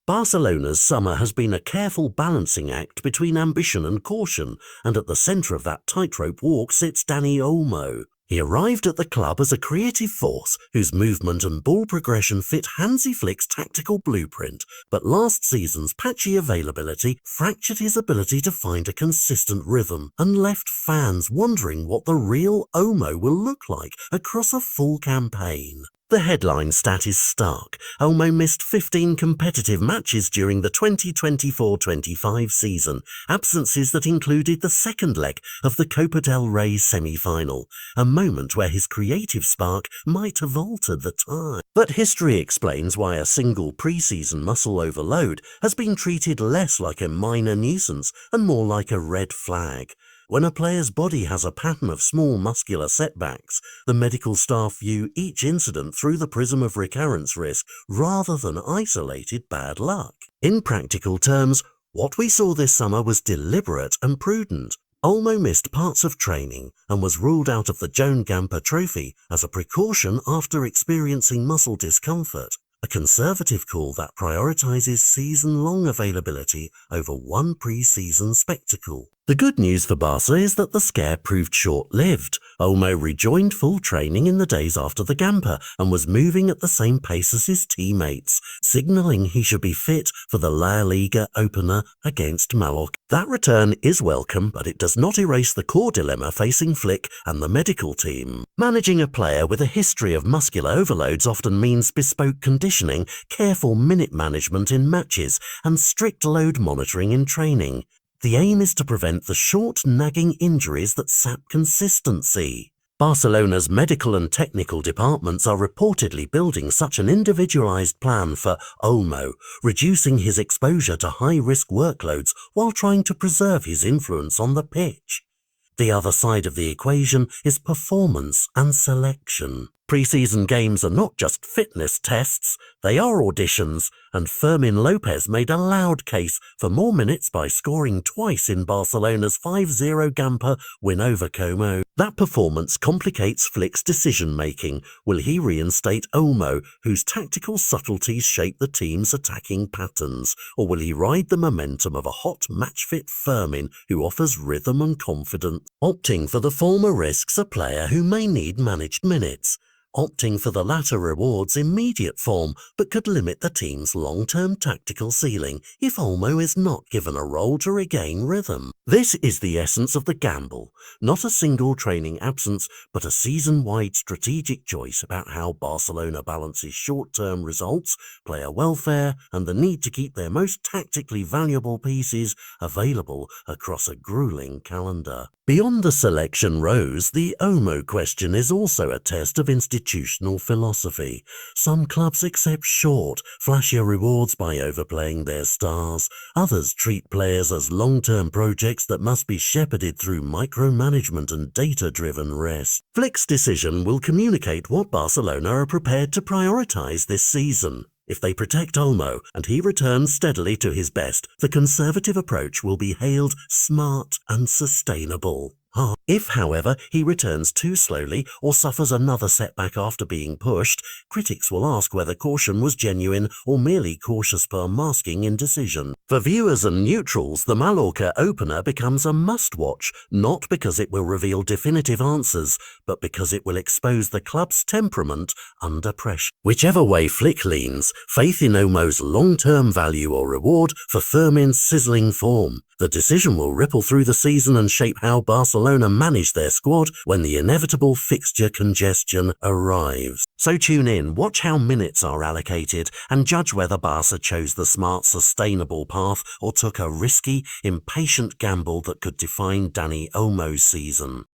Barcelona's summer has been a careful balancing act between ambition and caution, and at the centre of that tightrope walk sits Dani Olmo. He arrived at the club as a creative force whose movement and ball progression fit Hansi Flick's tactical blueprint, but last season's patchy availability fractured his ability to find a consistent rhythm and left fans wondering what the real Olmo will look like across a full campaign. The headline stat is stark. Olmo missed 15 competitive matches during the 2024-25 season, absences that included the second leg of the Copa del Rey semi-final, a moment where his creative spark might have altered the tide. But history explains why a single pre-season muscle overload has been treated less like a minor nuisance and more like a red flag. When a player's body has a pattern of small muscular setbacks, the medical staff view each incident through the prism of recurrence risk rather than isolated bad luck. In practical terms, what we saw this summer was deliberate and prudent. Olmo missed parts of training and was ruled out of the Joan Gamper Trophy as a precaution after experiencing muscle discomfort. A conservative call that prioritises season-long availability over one pre-season spectacle. The good news for Barca is that the scare proved short-lived. Olmo rejoined full training in the days after the Gamper and was moving at the same pace as his teammates, signalling he should be fit for the La Liga opener against Mallorca. That return is welcome, but it does not erase the core dilemma facing Flick and the medical team. Managing a player with a history of muscular overloads often means bespoke conditioning, careful minute management in matches, and strict load monitoring in training. The aim is to prevent the short, nagging injuries that sap consistency. Barcelona's medical and technical departments are reportedly building such an individualized plan for Olmo, reducing his exposure to high-risk workloads while trying to preserve his influence on the pitch. The other side of the equation is performance and selection. Pre-season games are not just fitness tests, they are auditions, and Fermin Lopez made a loud case for more minutes by scoring twice in Barcelona's 5-0 Gamper win over Como. That performance complicates Flick's decision-making. Will he reinstate Olmo, whose tactical subtleties shape the team's attacking patterns, or will he ride the momentum of a hot match-fit Fermin who offers rhythm and confidence? Opting for the former risks a player who may need managed minutes. Opting for the latter rewards immediate form, but could limit the team's long-term tactical ceiling if Olmo is not given a role to regain rhythm. This is the essence of the gamble, not a single training absence, but a season-wide strategic choice about how Barcelona balances short-term results, player welfare, and the need to keep their most tactically valuable pieces available across a grueling calendar. Beyond the selection rows, the Olmo question is also a test of institutional philosophy. Some clubs accept short, flashier rewards by overplaying their stars. Others treat players as long-term projects that must be shepherded through micromanagement and data-driven rest. Flick's decision will communicate what Barcelona are prepared to prioritise this season. If they protect Olmo and he returns steadily to his best, the conservative approach will be hailed smart and sustainable. If, however, he returns too slowly or suffers another setback after being pushed, critics will ask whether caution was genuine or merely cautious masking indecision. For viewers and neutrals, the Mallorca opener becomes a must-watch, not because it will reveal definitive answers, but because it will expose the club's temperament under pressure. Whichever way Flick leans, faith in Olmo's long-term value or reward for Fermin's sizzling form. The decision will ripple through the season and shape how Barcelona manage their squad when the inevitable fixture congestion arrives. So tune in, watch how minutes are allocated, and judge whether Barca chose the smart, sustainable path or took a risky, impatient gamble that could define Dani Olmo's season.